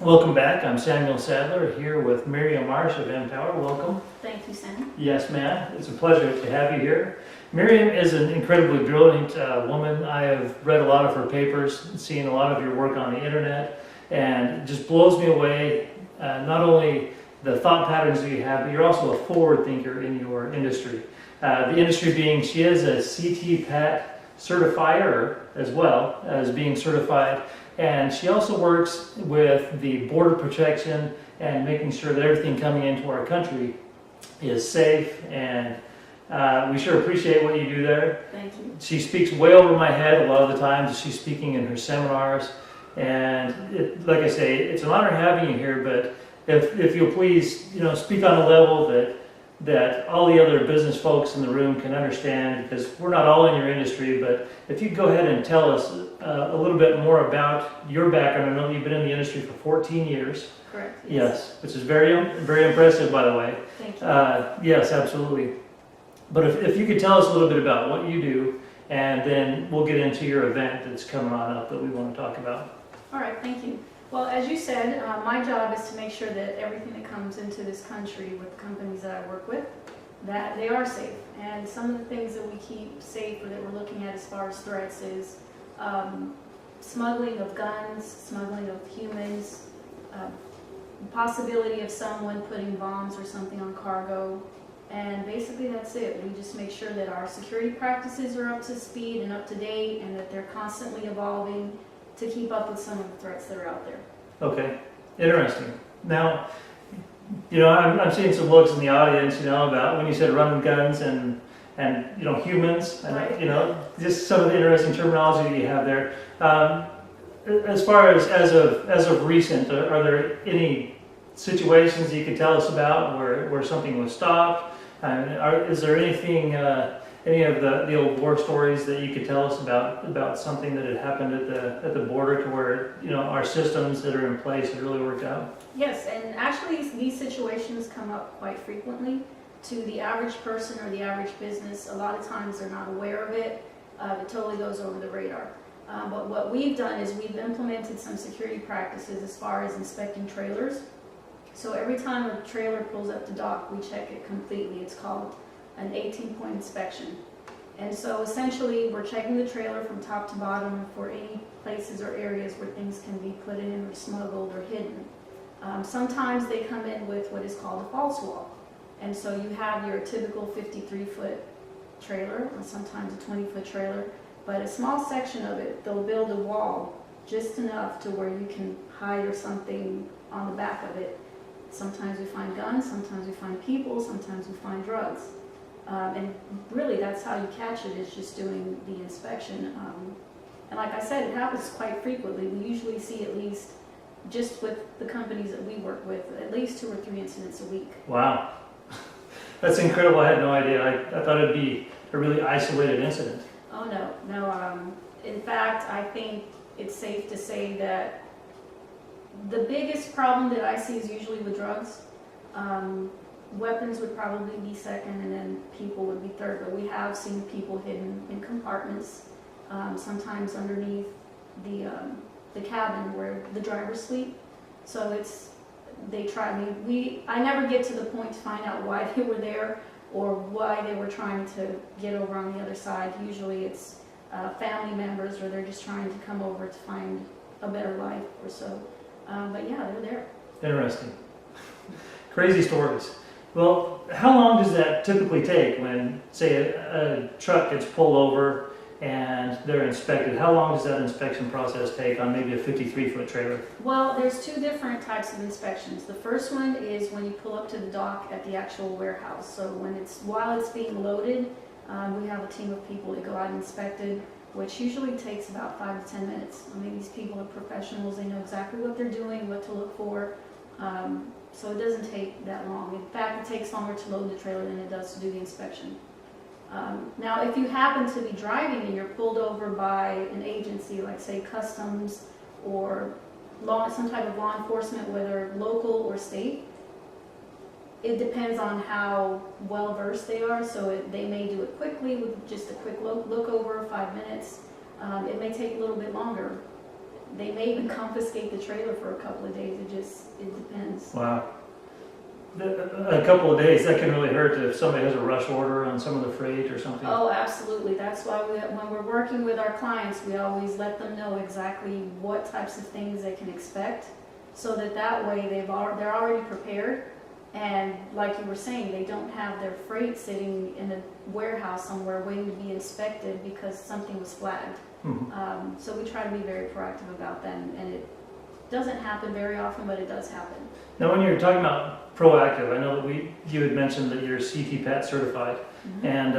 Welcome back. I'm Sam Sadler here with Miriam Marsh of Empower. Welcome. Thank you, Sam. Yes, ma'am. It's a pleasure to have you here. Miriam is an incredibly brilliant woman. I have read a lot of her papers, seen a lot of your work on the internet, and it just blows me away. Not only the thought patterns that you have, but you're also a forward thinker in your industry. The industry being, she is a CTPAT certifier as well as being certified. And she also works with the border protection and making sure that everything coming into our country is safe. And we sure appreciate what you do there. Thank you. She speaks way over my head a lot of the times. She's speaking in her seminars. And like I say, it's an honor having you here. But if you'll please, speak on a level that all the other business folks in the room can understand, because we're not all in your industry. But if you go ahead and tell us a little bit more about your background. I know you've been in the industry for 14 years. Correct. Yes, which is very, very impressive, by the way. Thank you. Yes, absolutely. But if you could tell us a little bit about what you do, and then we'll get into your event that's coming on up that we want to talk about. All right, thank you. Well, as you said, my job is to make sure that everything that comes into this country with the companies that I work with, that they are safe. And some of the things that we keep safe or that we're looking at as far as threats is smuggling of guns, smuggling of humans, possibility of someone putting bombs or something on cargo, and basically that's it. We just make sure that our security practices are up to speed and up to date, and that they're constantly evolving to keep up with some of the threats that are out there. Okay, interesting. Now, I'm seeing some looks in the audience, about when you said running guns and humans, and Right. just some of the interesting terminology that you have there. As far as of recent, are there any situations that you could tell us about where something was stopped? Is there anything, any of the old war stories that you could tell us about something that had happened at the border to where our systems that are in place have really worked out? Yes, and actually these situations come up quite frequently. To the average person or the average business, a lot of times they're not aware of it. It totally goes over the radar. But what we've done is we've implemented some security practices as far as inspecting trailers. So every time a trailer pulls up the dock, we check it completely. It's called an 18-point inspection. And so essentially we're checking the trailer from top to bottom for any places or areas where things can be put in or smuggled or hidden. Sometimes they come in with what is called a false wall. And so you have your typical 53-foot trailer, or sometimes a 20-foot trailer, but a small section of it, they'll build a wall just enough to where you can hide or something on the back of it. Sometimes we find guns, sometimes we find people, sometimes we find drugs. And really that's how you catch it, is just doing the inspection. And like I said, it happens quite frequently. We usually see at least, just with the companies that we work with, at least 2 or 3 incidents a week. Wow. That's incredible. I had no idea. I thought it'd be a really isolated incident. Oh, no. In fact, I think it's safe to say that the biggest problem that I see is usually with drugs. Weapons would probably be second, and then people would be third. But we have seen people hidden in compartments, sometimes underneath the cabin where the drivers sleep. So I never get to the point to find out why they were there or why they were trying to get over on the other side. Usually it's family members, or they're just trying to come over to find a better life or so. But yeah, they're there. Interesting. Crazy stories. Well, how long does that typically take when, say, a truck gets pulled over and they're inspected? How long does that inspection process take on maybe a 53-foot trailer? Well, there's 2 different types of inspections. The first one is when you pull up to the dock at the actual warehouse. So while it's being loaded, we have a team of people that go out and inspect it, which usually takes about 5 to 10 minutes. I mean, these people are professionals. They know exactly what they're doing, what to look for. So it doesn't take that long. In fact, it takes longer to load the trailer than it does to do the inspection. Now, if you happen to be driving and you're pulled over by an agency, like say Customs or some type of law enforcement, whether local or state, it depends on how well versed they are. So they may do it quickly with just a quick look over, 5 minutes. It may take a little bit longer. They may even confiscate the trailer for a couple of days. It depends. Wow. A couple of days, that can really hurt if somebody has a rush order on some of the freight or something. Oh, absolutely. That's why when we're working with our clients, we always let them know exactly what types of things they can expect, so that way they're already prepared. And like you were saying, they don't have their freight sitting in a warehouse somewhere waiting to be inspected because something was flagged. Mhm. So we try to be very proactive about that, and it doesn't happen very often, but it does happen. Now, when you're talking about proactive, I know that you had mentioned that you're CTPAT certified, and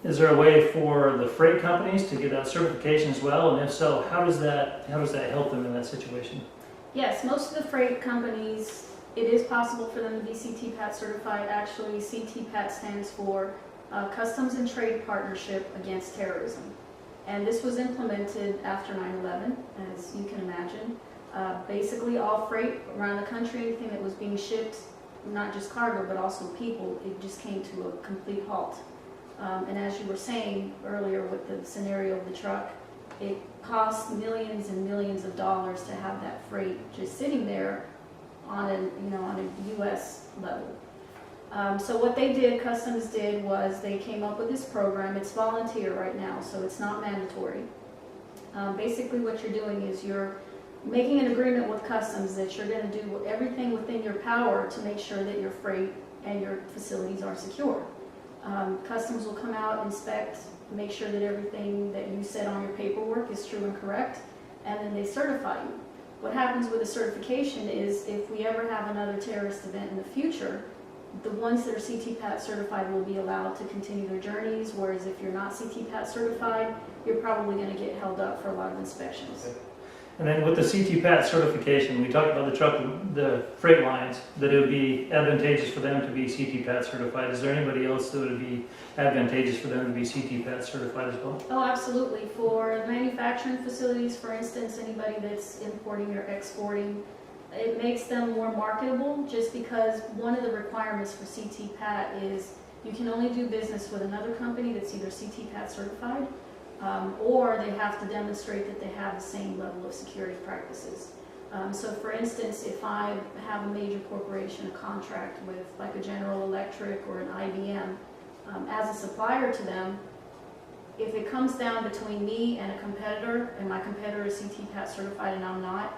is there a way for the freight companies to get that certification as well? And if so, how does that help them in that situation? Yes, most of the freight companies, it is possible for them to be CTPAT certified. Actually, CTPAT stands for Customs and Trade Partnership Against Terrorism. And this was implemented after 9/11, as you can imagine. Basically, all freight around the country, anything that was being shipped, not just cargo, but also people, it just came to a complete halt. And as you were saying earlier with the scenario of the truck, it costs millions and millions of dollars to have that freight just sitting there on a U.S. level. So what they did, Customs did, was they came up with this program. It's volunteer right now, so it's not mandatory. Basically what you're doing is you're making an agreement with Customs that you're going to do everything within your power to make sure that your freight and your facilities are secure. Customs will come out, inspect, make sure that everything that you said on your paperwork is true and correct, and then they certify you. What happens with a certification is if we ever have another terrorist event in the future, the ones that are CTPAT certified will be allowed to continue their journeys, whereas if you're not CTPAT certified, you're probably going to get held up for a lot of inspections. Okay. And then with the CTPAT certification, we talked about the freight lines, that it would be advantageous for them to be CTPAT certified. Is there anybody else that would be advantageous for them to be CTPAT certified as well? Oh, absolutely. For manufacturing facilities, for instance, anybody that's importing or exporting, it makes them more marketable, just because one of the requirements for CTPAT is you can only do business with another company that's either CTPAT certified, or they have to demonstrate that they have the same level of security practices. So for instance, if I have a major corporation, a contract with like a General Electric or an IBM, as a supplier to them, if it comes down between me and a competitor, and my competitor is CTPAT certified and I'm not,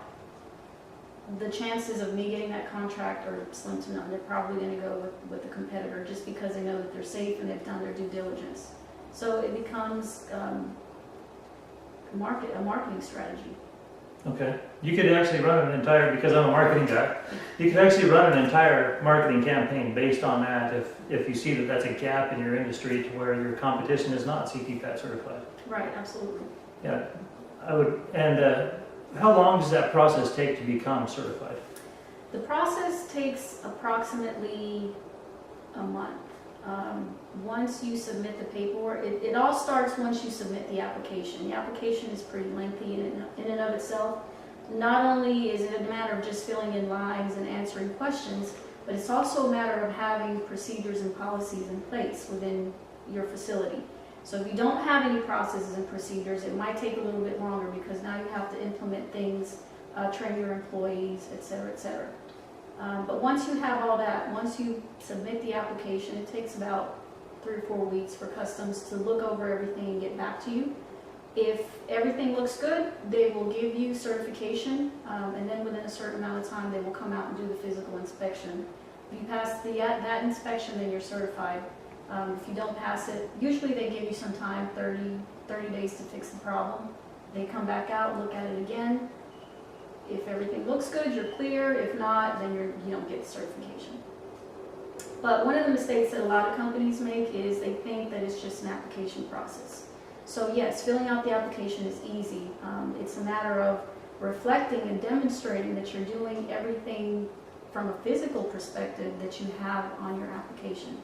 the chances of me getting that contract are slim to none. They're probably going to go with the competitor just because they know that they're safe and they've done their due diligence. So it becomes a marketing strategy. Okay. You could actually run an entire, because I'm a marketing guy, you could actually run an entire marketing campaign based on that if you see that that's a gap in your industry to where your competition is not CTPAT certified. Right, absolutely. Yeah, I would. And how long does that process take to become certified? The process takes approximately a month. Once you submit the paperwork, it all starts once you submit the application. The application is pretty lengthy in and of itself. Not only is it a matter of just filling in lines and answering questions, but it's also a matter of having procedures and policies in place within your facility. So if you don't have any processes and procedures, it might take a little bit longer because now you have to implement things, train your employees, et cetera, et cetera. But once you have all that, once you submit the application, it takes about 3 or 4 weeks for Customs to look over everything and get back to you. If everything looks good, they will give you certification, and then within a certain amount of time, they will come out and do the physical inspection. If you pass that inspection, then you're certified. If you don't pass it, usually they give you some time, 30 days to fix the problem. They come back out, look at it again. If everything looks good, you're clear. If not, then you don't get the certification. But one of the mistakes that a lot of companies make is they think that it's just an application process. So yes, filling out the application is easy. It's a matter of reflecting and demonstrating that you're doing everything from a physical perspective that you have on your application.